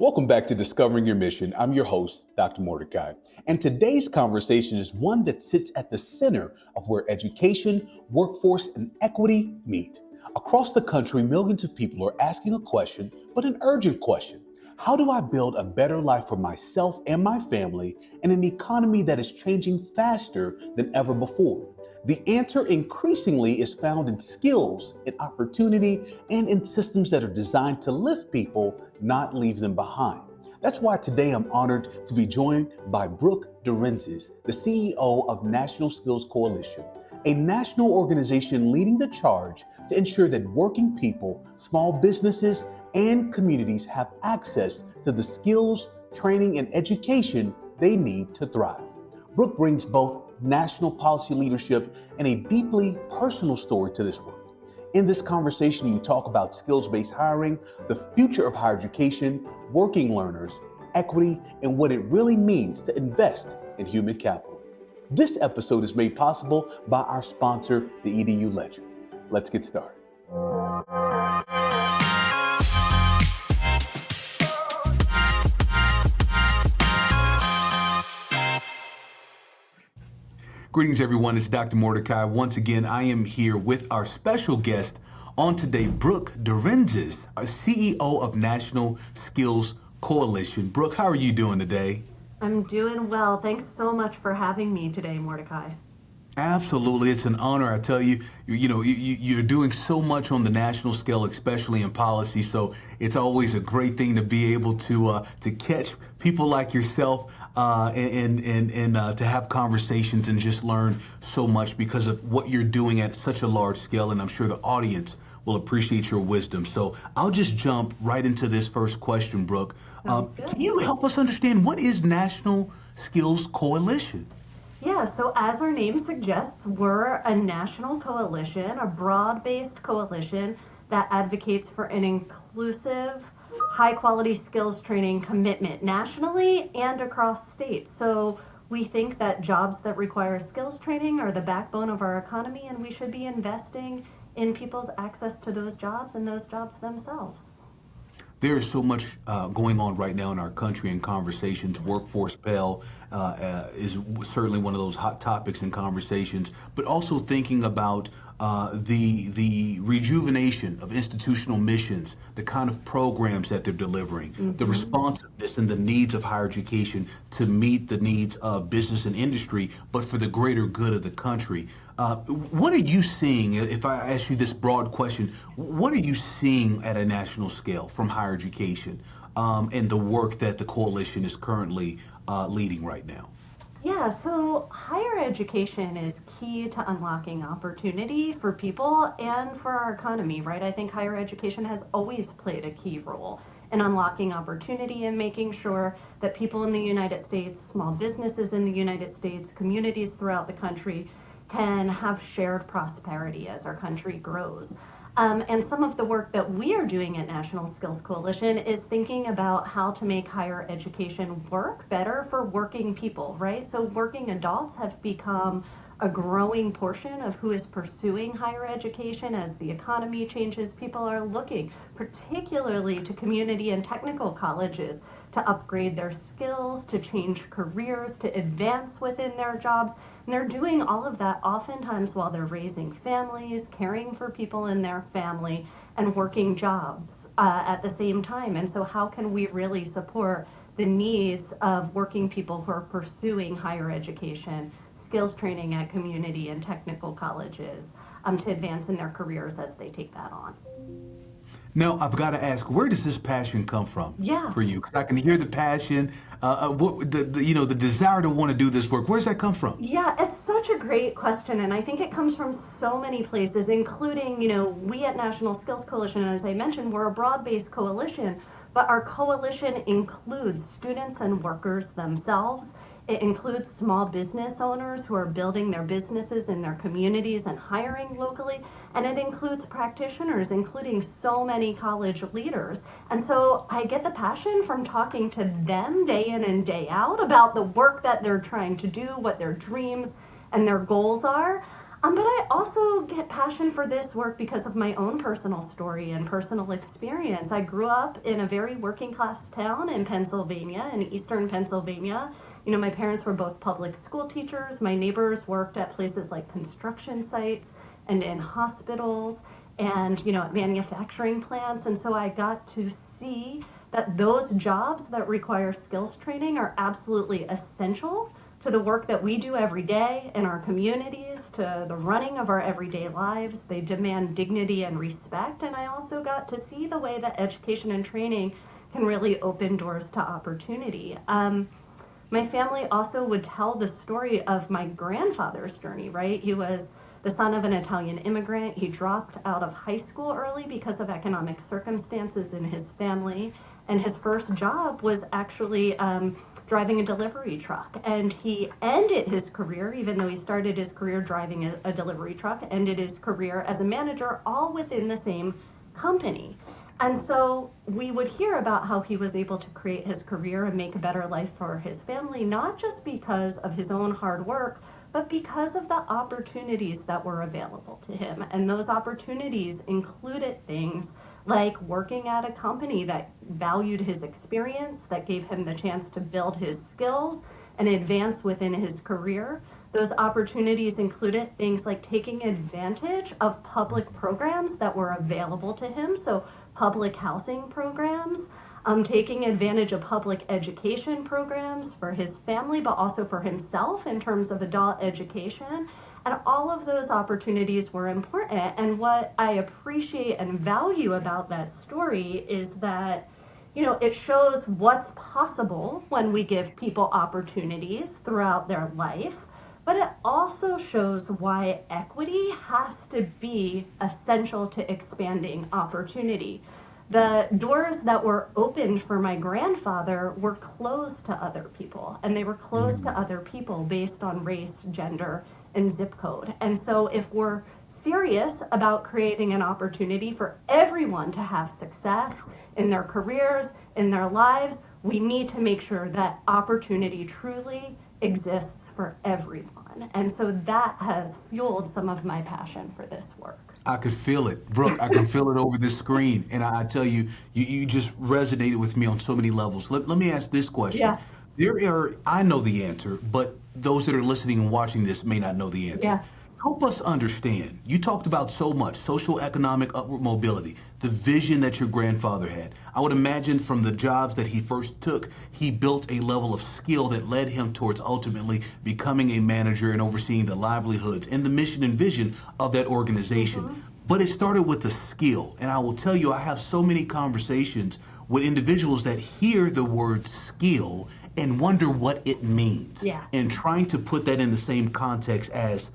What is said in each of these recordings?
Welcome back to Discovering Your Mission. I'm your host, Dr. Mordecai. And today's conversation is one that sits at the center of where education, workforce, and equity meet. Across the country, millions of people are asking a question, but an urgent question. How do I build a better life for myself and my family in an economy that is changing faster than ever before? The answer increasingly is found in skills, in opportunity, and in systems that are designed to lift people, not leave them behind. That's why today I'm honored to be joined by Brooke DeRenzis, the CEO of National Skills Coalition, a national organization leading the charge to ensure that working people, small businesses, and communities have access to the skills, training, and education they need to thrive. Brooke brings both national policy leadership and a deeply personal story to this work. In this conversation, we talk about skills-based hiring, the future of higher education, working learners, equity, and what it really means to invest in human capital. This episode is made possible by our sponsor, the EDU Ledger. Let's get started. Greetings, everyone. It's Dr. Mordecai. Once again, I am here with our special guest on today, Brooke DeRenzis, our CEO of National Skills Coalition. Brooke, how are you doing today? I'm doing well. Thanks so much for having me today, Mordecai. Absolutely. It's an honor. I tell you, you're doing so much on the national scale, especially in policy. So it's always a great thing to be able to catch people like yourself and to have conversations and just learn so much because of what you're doing at such a large scale. And I'm sure the audience will appreciate your wisdom. So I'll just jump right into this first question, Brooke. Can you help us understand what is National Skills Coalition? Yeah, so as our name suggests, we're a national coalition, a broad-based coalition that advocates for an inclusive, high-quality skills training commitment nationally and across states. So we think that jobs that require skills training are the backbone of our economy, and we should be investing in people's access to those jobs and those jobs themselves. There is so much going on right now in our country in conversations. Workforce Pell is certainly one of those hot topics in conversations, but also thinking about the rejuvenation of institutional missions, the kind of programs that they're delivering, the responsiveness and the needs of higher education to meet the needs of business and industry, but for the greater good of the country. What are you seeing, if I ask you this broad question, what are you seeing at a national scale from higher education and the work that the coalition is currently leading right now? Yeah, so higher education is key to unlocking opportunity for people and for our economy, right? I think higher education has always played a key role in unlocking opportunity and making sure that people in the United States, small businesses in the United States, communities throughout the country can have shared prosperity as our country grows. And some of the work that we are doing at National Skills Coalition is thinking about how to make higher education work better for working people, right? So working adults have become a growing portion of who is pursuing higher education as the economy changes. People are looking particularly to community and technical colleges to upgrade their skills, to change careers, to advance within their jobs. And they're doing all of that oftentimes while they're raising families, caring for people in their family, and working jobs at the same time. And so how can we really support the needs of working people who are pursuing higher education, skills training at community and technical colleges to advance in their careers as they take that on? Now, I've got to ask, where does this passion come from for you? Because I can hear the passion, the desire to want to do this work. Where does that come from? Yeah, it's such a great question. And I think it comes from so many places, including, we at National Skills Coalition, as I mentioned, we're a broad-based coalition, but our coalition includes students and workers themselves. It includes small business owners who are building their businesses in their communities and hiring locally. And it includes practitioners, including so many college leaders. And so I get the passion from talking to them day in and day out about the work that they're trying to do, what their dreams and their goals are. But I also get passion for this work because of my own personal story and personal experience. I grew up in a very working class town in Pennsylvania, in eastern Pennsylvania. You know, my parents were both public school teachers. My neighbors worked at places like construction sites and in hospitals and, you know, at manufacturing plants. And so I got to see that those jobs that require skills training are absolutely essential to the work that we do every day in our communities, to the running of our everyday lives. They demand dignity and respect. And I also got to see the way that education and training can really open doors to opportunity. My family also would tell the story of my grandfather's journey, right? He was the son of an Italian immigrant. He dropped out of high school early because of economic circumstances in his family. And his first job was actually driving a delivery truck. And he ended his career, even though he started his career driving a delivery truck, ended his career as a manager, all within the same company. And so we would hear about how he was able to create his career and make a better life for his family, not just because of his own hard work, but because of the opportunities that were available to him. And those opportunities included things like working at a company that valued his experience, that gave him the chance to build his skills and advance within his career. Those opportunities included things like taking advantage of public programs that were available to him. So public housing programs, taking advantage of public education programs for his family, but also for himself in terms of adult education. And all of those opportunities were important. And what I appreciate and value about that story is that, you know, it shows what's possible when we give people opportunities throughout their life. But it also shows why equity has to be essential to expanding opportunity. The doors that were opened for my grandfather were closed to other people, and they were closed to other people based on race, gender, and zip code. And so if we're serious about creating an opportunity for everyone to have success in their careers, in their lives, we need to make sure that opportunity truly exists for everyone. And so that has fueled some of my passion for this work. I could feel it, Brooke. I can feel it over the screen. And I tell you, you just resonated with me on so many levels. Let me ask this question. Yeah, I know the answer, but those that are listening and watching this may not know the answer. yeah. Help us understand. You talked about so much social economic upward mobility, the vision that your grandfather had. I would imagine from the jobs that he first took, he built a level of skill that led him towards ultimately becoming a manager and overseeing the livelihoods and the mission and vision of that organization. But it started with a skill. And I will tell you, I have so many conversations with individuals that hear the word skill and wonder what it means. Yeah. And trying to put that in the same context as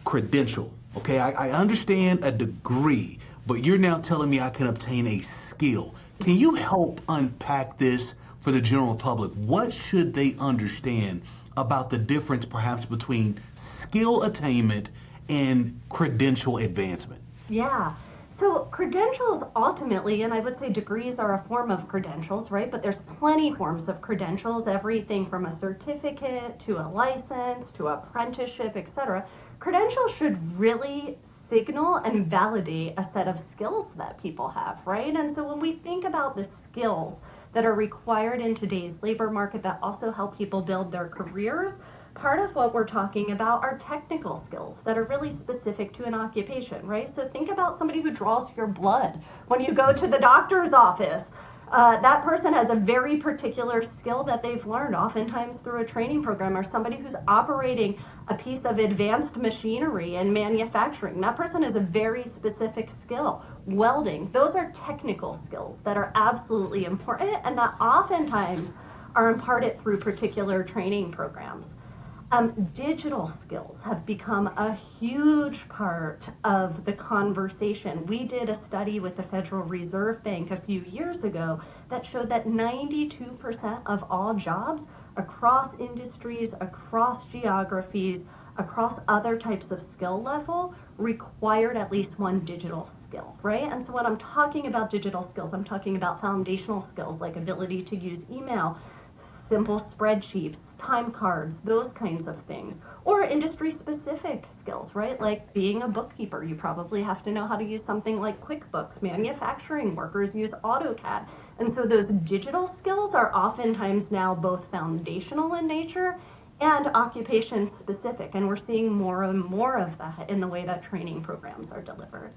credential. Okay, I understand a degree, but you're now telling me I can obtain a skill. Can you help unpack this for the general public? What should they understand about the difference perhaps between skill attainment and credential advancement? Yeah. So credentials ultimately, and I would say degrees are a form of credentials, right? But there's plenty forms of credentials, everything from a certificate to a license to apprenticeship, etc. Credentials should really signal and validate a set of skills that people have, right? And so when we think about the skills that are required in today's labor market that also help people build their careers, part of what we're talking about are technical skills that are really specific to an occupation, right? So think about somebody who draws your blood when you go to the doctor's office. That person has a very particular skill that they've learned, oftentimes through a training program, or somebody who's operating a piece of advanced machinery in manufacturing. That person has a very specific skill. Welding, those are technical skills that are absolutely important and that oftentimes are imparted through particular training programs. Digital skills have become a huge part of the conversation. We did a study with the Federal Reserve Bank a few years ago that showed that 92% of all jobs across industries, across geographies, across other types of skill level required at least one digital skill, right? And so when I'm talking about digital skills, I'm talking about foundational skills like ability to use email, simple spreadsheets, time cards, those kinds of things. Or industry specific skills, right? Like being a bookkeeper, you probably have to know how to use something like QuickBooks. Manufacturing workers use AutoCAD. And so those digital skills are oftentimes now both foundational in nature and occupation specific. And we're seeing more and more of that in the way that training programs are delivered.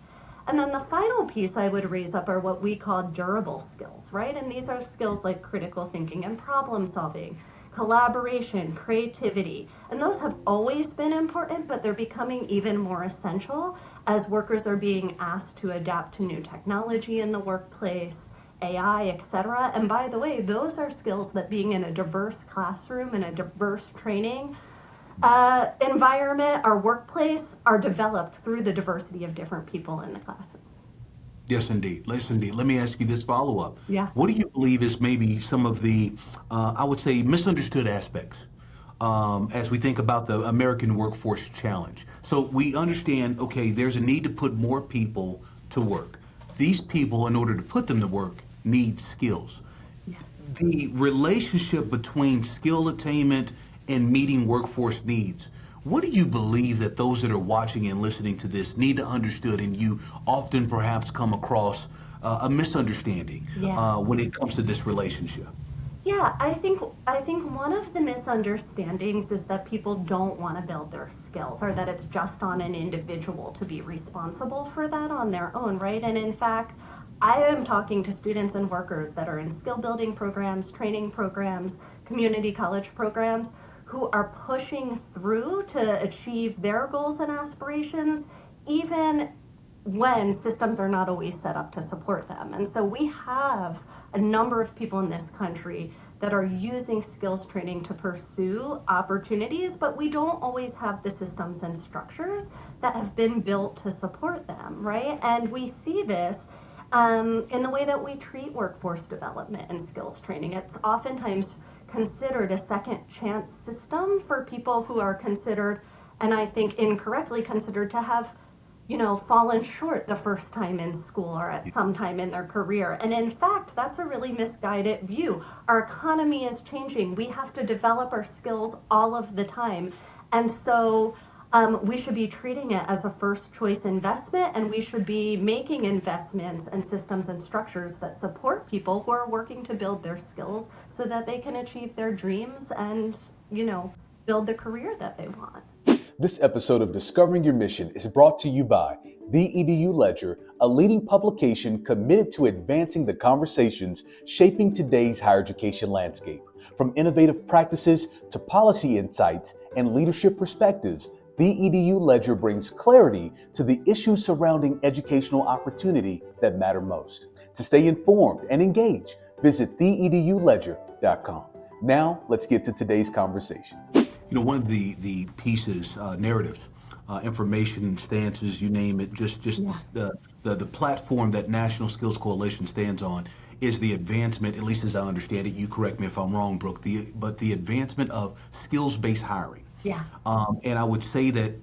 And then the final piece I would raise up are what we call durable skills, right? And these are skills like critical thinking and problem solving, collaboration, creativity. And those have always been important, but they're becoming even more essential as workers are being asked to adapt to new technology in the workplace, AI, etc. And by the way, those are skills that being in a diverse classroom and a diverse training environment, our workplace, are developed through the diversity of different people in the classroom. Yes, indeed. Yes, indeed. Let me ask you this follow-up. Yeah. What do you believe is maybe some of the, I would say, misunderstood aspects as we think about the American workforce challenge? So we understand, okay, there's a need to put more people to work. These people, in order to put them to work, need skills. Yeah. The relationship between skill attainment and meeting workforce needs. What do you believe that those that are watching and listening to this need to understand, and you often perhaps come across a misunderstanding when it comes to this relationship? Yeah, I think one of the misunderstandings is that people don't want to build their skills, or that it's just on an individual to be responsible for that on their own, right? And in fact, I am talking to students and workers that are in skill building programs, training programs, community college programs, who are pushing through to achieve their goals and aspirations, even when systems are not always set up to support them. And so we have a number of people in this country that are using skills training to pursue opportunities, but we don't always have the systems and structures that have been built to support them, right? And we see this in the way that we treat workforce development and skills training. It's oftentimes considered a second chance system for people who are considered, and I think incorrectly considered, to have, fallen short the first time in school or at some time in their career. And in fact, that's a really misguided view. Our economy is changing. We have to develop our skills all of the time. And so we should be treating it as a first choice investment, and we should be making investments and systems and structures that support people who are working to build their skills so that they can achieve their dreams and, build the career that they want. This episode of Discovering Your Mission is brought to you by The EDU Ledger, a leading publication committed to advancing the conversations shaping today's higher education landscape. From innovative practices to policy insights and leadership perspectives, The EDU Ledger brings clarity to the issues surrounding educational opportunity that matter most. To stay informed and engaged, visit theeduledger.com. Now, let's get to today's conversation. One of the pieces, narratives, information, stances, you name it, just the platform that National Skills Coalition stands on is the advancement, at least as I understand it, you correct me if I'm wrong, Brooke, but the advancement of skills-based hiring. Yeah. And I would say that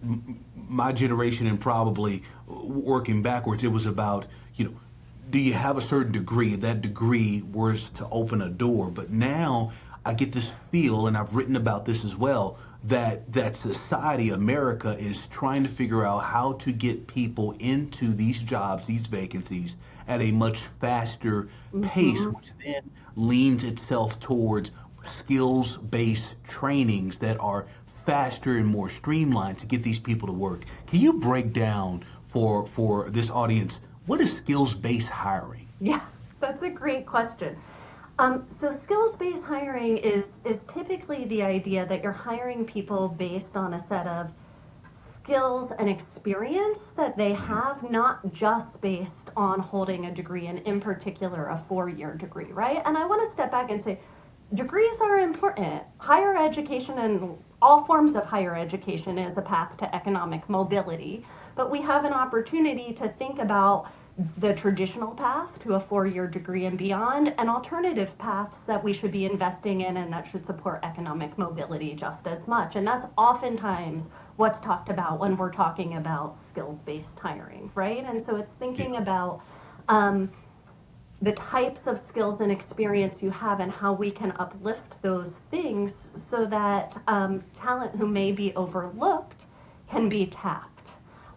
my generation, and probably working backwards, it was about, do you have a certain degree? That degree was to open a door. But now I get this feel, and I've written about this as well, that society, America, is trying to figure out how to get people into these jobs, these vacancies, at a much faster pace, which then leans itself towards skills-based trainings that are faster and more streamlined to get these people to work. Can you break down for this audience, what is skills-based hiring? Yeah, that's a great question. So skills-based hiring is typically the idea that you're hiring people based on a set of skills and experience that they have, not just based on holding a degree, and in particular a 4-year degree, right? And I want to step back and say, degrees are important. Higher education and all forms of higher education is a path to economic mobility, but we have an opportunity to think about the traditional path to a 4-year degree and beyond, and alternative paths that we should be investing in and that should support economic mobility just as much. And that's oftentimes what's talked about when we're talking about skills-based hiring, right? And so it's thinking about the types of skills and experience you have and how we can uplift those things so that talent who may be overlooked can be tapped,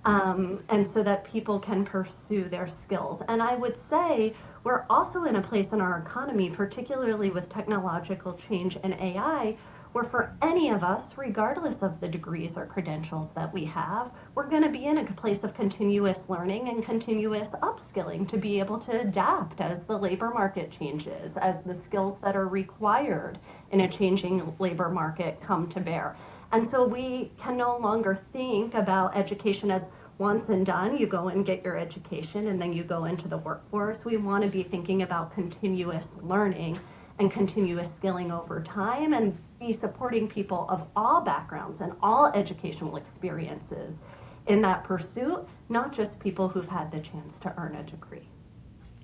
and so that people can pursue their skills. And I would say we're also in a place in our economy, particularly with technological change and AI, where for any of us, regardless of the degrees or credentials that we have, we're going to be in a place of continuous learning and continuous upskilling to be able to adapt as the labor market changes, as the skills that are required in a changing labor market come to bear. And so we can no longer think about education as once and done. You go and get your education and then you go into the workforce. We want to be thinking about continuous learning and continuous skilling over time, and be supporting people of all backgrounds and all educational experiences in that pursuit, not just people who've had the chance to earn a degree.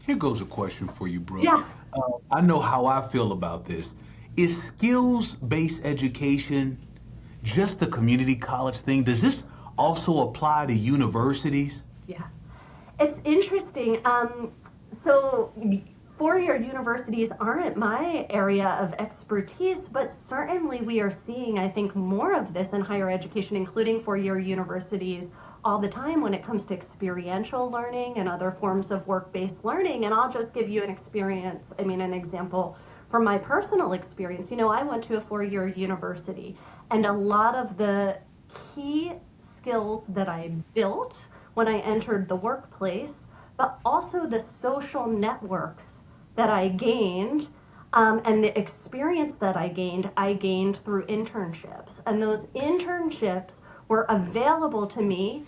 Here goes a question for you, Brooke. Yeah. I know how I feel about this. Is skills-based education just a community college thing? Does this also apply to universities? Yeah. It's interesting. So four-year universities aren't my area of expertise, but certainly we are seeing, I think, more of this in higher education, including four-year universities all the time when it comes to experiential learning and other forms of work-based learning. And I'll just give you an example from my personal experience. I went to a four-year university, and a lot of the key skills that I built when I entered the workplace, but also the social networks that I gained, and the experience that I gained through internships. And those internships were available to me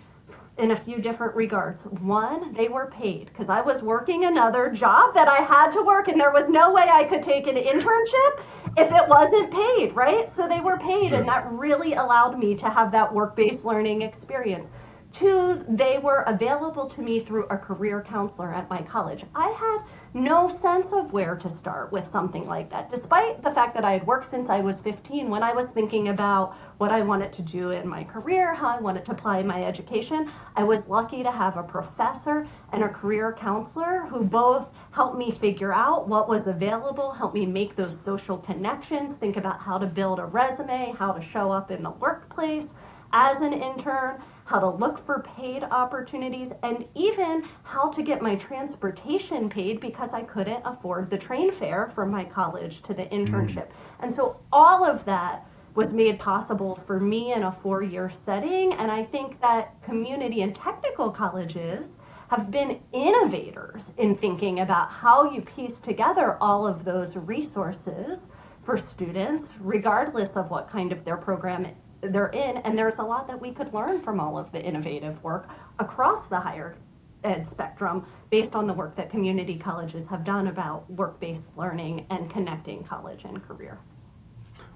in a few different regards. One, they were paid because I was working another job that I had to work, and there was no way I could take an internship if it wasn't paid, right? So they were paid, and that really allowed me to have that work-based learning experience. Two, they were available to me through a career counselor at my college. I had no sense of where to start with something like that, despite the fact that I had worked since I was 15. When I was thinking about what I wanted to do in my career, how I wanted to apply my education, I was lucky to have a professor and a career counselor who both helped me figure out what was available, helped me make those social connections, think about how to build a resume, how to show up in the workplace as an intern, how to look for paid opportunities, and even how to get my transportation paid because I couldn't afford the train fare from my college to the internship. And so all of that was made possible for me in a four-year setting. And I think that community and technical colleges have been innovators in thinking about how you piece together all of those resources for students, regardless of what kind of their program they're in. And there's a lot that we could learn from all of the innovative work across the higher ed spectrum based on the work that community colleges have done about work-based learning and connecting college and career.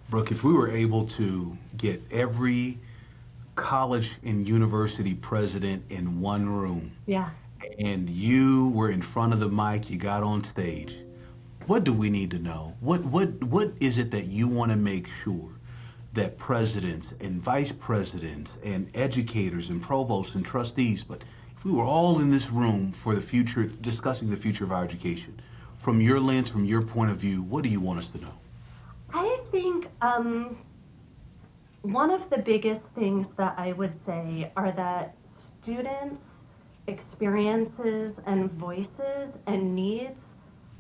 Brooke, if we were able to get every college and university president in one room, Yeah. and you were in front of the mic, you got on stage, what do we need to know? What is it that you want to make sure that presidents and vice presidents and educators and provosts and trustees, but if we were all in this room for the future, discussing the future of our education, from your lens, from your point of view, what do you want us to know? I think one of the biggest things that I would say are that students' experiences and voices and needs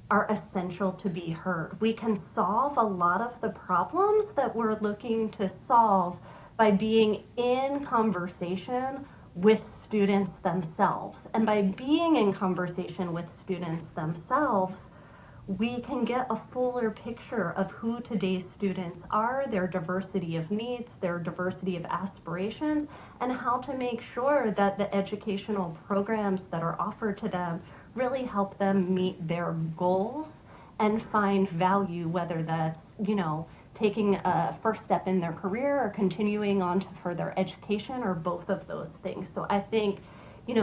are essential to be heard. We can solve a lot of the problems that we're looking to solve by being in conversation with students themselves. And by being in conversation with students themselves, we can get a fuller picture of who today's students are, their diversity of needs, their diversity of aspirations, and how to make sure that the educational programs that are offered to them really help them meet their goals and find value, whether that's, taking a first step in their career or continuing on to further education, or both of those things. So I think,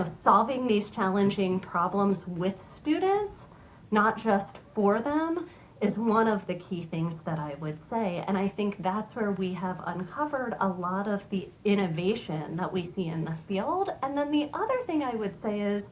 solving these challenging problems with students, not just for them, is one of the key things that I would say. And I think that's where we have uncovered a lot of the innovation that we see in the field. And then the other thing I would say is,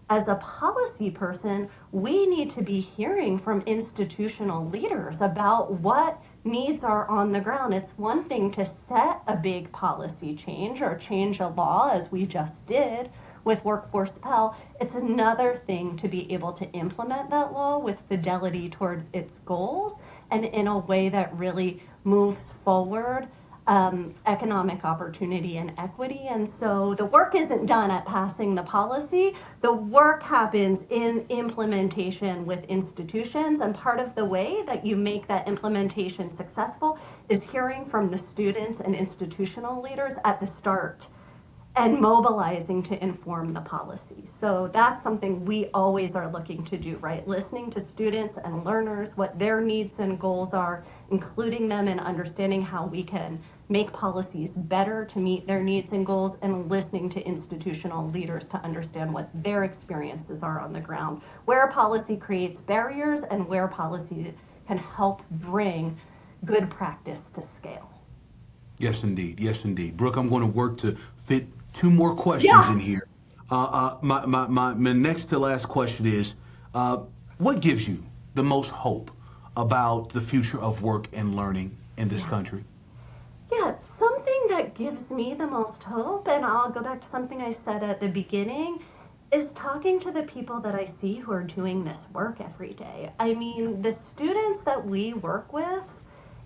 as a policy person, we need to be hearing from institutional leaders about what needs are on the ground. It's one thing to set a big policy change or change a law, as we just did with Workforce Pell. It's another thing to be able to implement that law with fidelity toward its goals and in a way that really moves forward economic opportunity and equity. And so the work isn't done at passing the policy. The work happens in implementation with institutions. And part of the way that you make that implementation successful is hearing from the students and institutional leaders at the start and mobilizing to inform the policy. So that's something we always are looking to do, right? Listening to students and learners, what their needs and goals are, including them in understanding how we can make policies better to meet their needs and goals, and listening to institutional leaders to understand what their experiences are on the ground, where policy creates barriers and where policy can help bring good practice to scale. Yes, indeed. Yes, indeed. Brooke, I'm going to work to fit two more questions in here. My next to last question is, what gives you the most hope about the future of work and learning in this country? Yeah, something that gives me the most hope, and I'll go back to something I said at the beginning, is talking to the people that I see who are doing this work every day. I mean, the students that we work with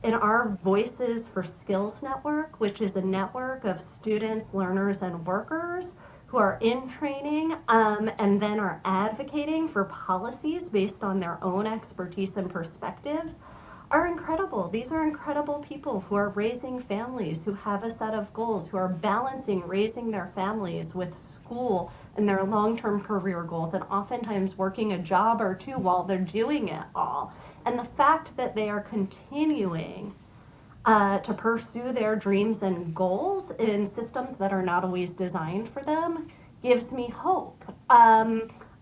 in our Voices for Skills network, which is a network of students, learners, and workers who are in training and then are advocating for policies based on their own expertise and perspectives, are incredible. These are incredible people who are raising families, who have a set of goals, who are balancing raising their families with school and their long-term career goals, and oftentimes working a job or two while they're doing it all. And the fact that they are continuing to pursue their dreams and goals in systems that are not always designed for them gives me hope.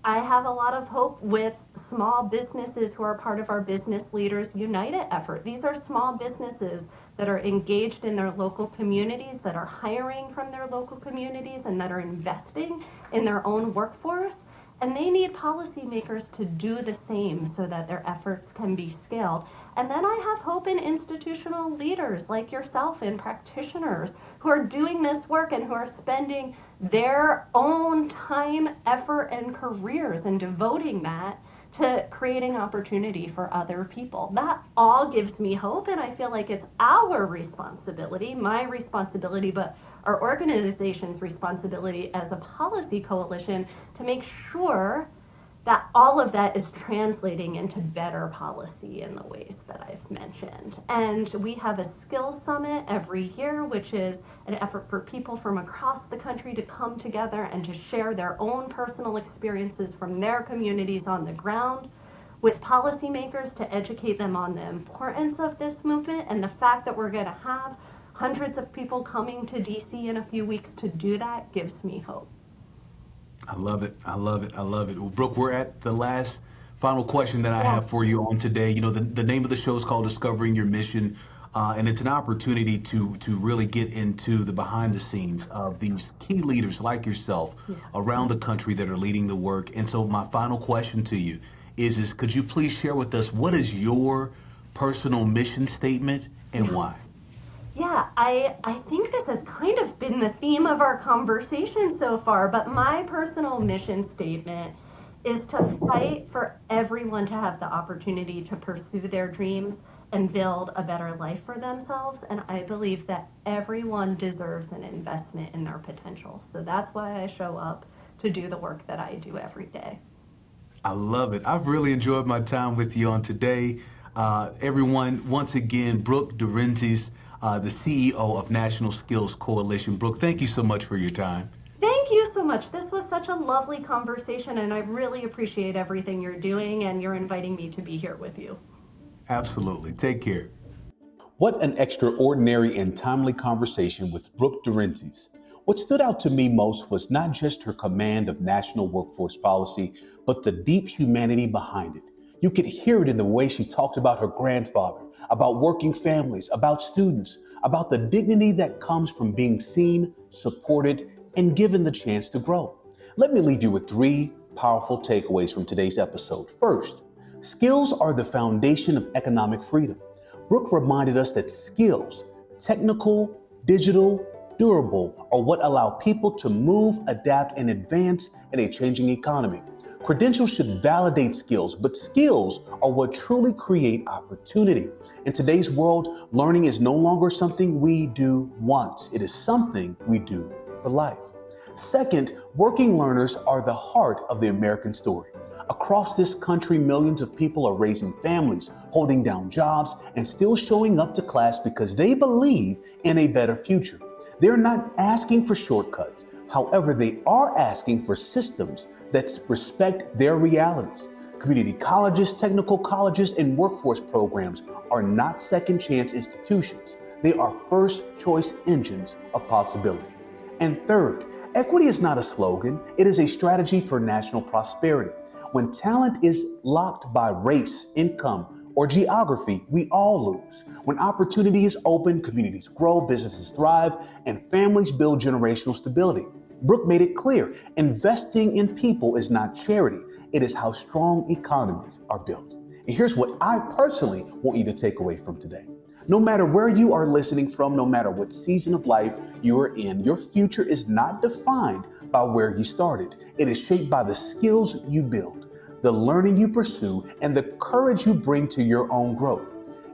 I have a lot of hope with small businesses who are part of our Business Leaders United effort. These are small businesses that are engaged in their local communities, that are hiring from their local communities, and that are investing in their own workforce. And they need policymakers to do the same so that their efforts can be scaled. And then I have hope in institutional leaders like yourself and practitioners who are doing this work and who are spending their own time, effort, and careers and devoting that to creating opportunity for other people. That all gives me hope, and I feel like it's our responsibility, my responsibility, but our organization's responsibility as a policy coalition to make sure that all of that is translating into better policy in the ways that I've mentioned. And we have a skills summit every year, which is an effort for people from across the country to come together and to share their own personal experiences from their communities on the ground with policymakers to educate them on the importance of this movement. And the fact that we're going to have hundreds of people coming to DC in a few weeks to do that gives me hope. I love it. I love it. I love it. Well, Brooke, we're at the last final question that I have for you on today. You know, the name of the show is called Discovering Your Mission, and it's an opportunity to really get into the behind the scenes of these key leaders like yourself around the country that are leading the work. And so my final question to you is could you please share with us what is your personal mission statement and why? Yeah, I think this has kind of been the theme of our conversation so far, but my personal mission statement is to fight for everyone to have the opportunity to pursue their dreams and build a better life for themselves. And I believe that everyone deserves an investment in their potential. So that's why I show up to do the work that I do every day. I love it. I've really enjoyed my time with you on today. Everyone, once again, Brooke DeRenzis, the CEO of National Skills Coalition. Brooke, thank you so much for your time. Thank you so much. This was such a lovely conversation, and I really appreciate everything you're doing, and you're inviting me to be here with you. Absolutely. Take care. What an extraordinary and timely conversation with Brooke DeRenzis. What stood out to me most was not just her command of national workforce policy, but the deep humanity behind it. You could hear it in the way she talked about her grandfather, about working families, about students, about the dignity that comes from being seen, supported, and given the chance to grow. Let me leave you with 3 powerful takeaways from today's episode. First, skills are the foundation of economic freedom. Brooke reminded us that skills, technical, digital, durable, are what allow people to move, adapt, and advance in a changing economy. Credentials should validate skills, but skills are what truly create opportunity. In today's world, learning is no longer something we do once. It is something we do for life. Second, working learners are the heart of the American story. Across this country, millions of people are raising families, holding down jobs, and still showing up to class because they believe in a better future. They're not asking for shortcuts. However, they are asking for systems that respect their realities. Community colleges, technical colleges, and workforce programs are not second chance institutions. They are first choice engines of possibility. And third, equity is not a slogan, it is a strategy for national prosperity. When talent is locked by race, income, or geography, we all lose. When opportunity is open, communities grow, businesses thrive, and families build generational stability. Brooke made it clear, investing in people is not charity, it is how strong economies are built. And here's what I personally want you to take away from today. No matter where you are listening from, no matter what season of life you are in, your future is not defined by where you started. It is shaped by the skills you build, the learning you pursue, and the courage you bring to your own growth.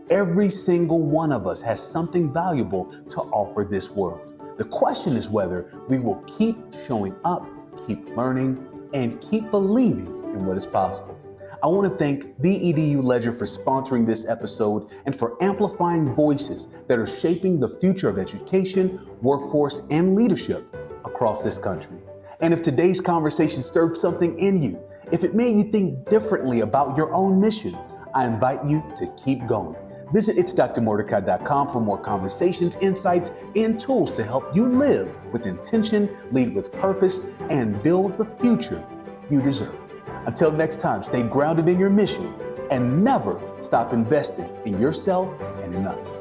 Every single one of us has something valuable to offer this world. The question is whether we will keep showing up, keep learning, and keep believing in what is possible. I want to thank the EDU Ledger for sponsoring this episode and for amplifying voices that are shaping the future of education, workforce, and leadership across this country. And if today's conversation stirred something in you, if it made you think differently about your own mission, I invite you to keep going. Visit itsdrmordecai.com for more conversations, insights, and tools to help you live with intention, lead with purpose, and build the future you deserve. Until next time, stay grounded in your mission and never stop investing in yourself and in others.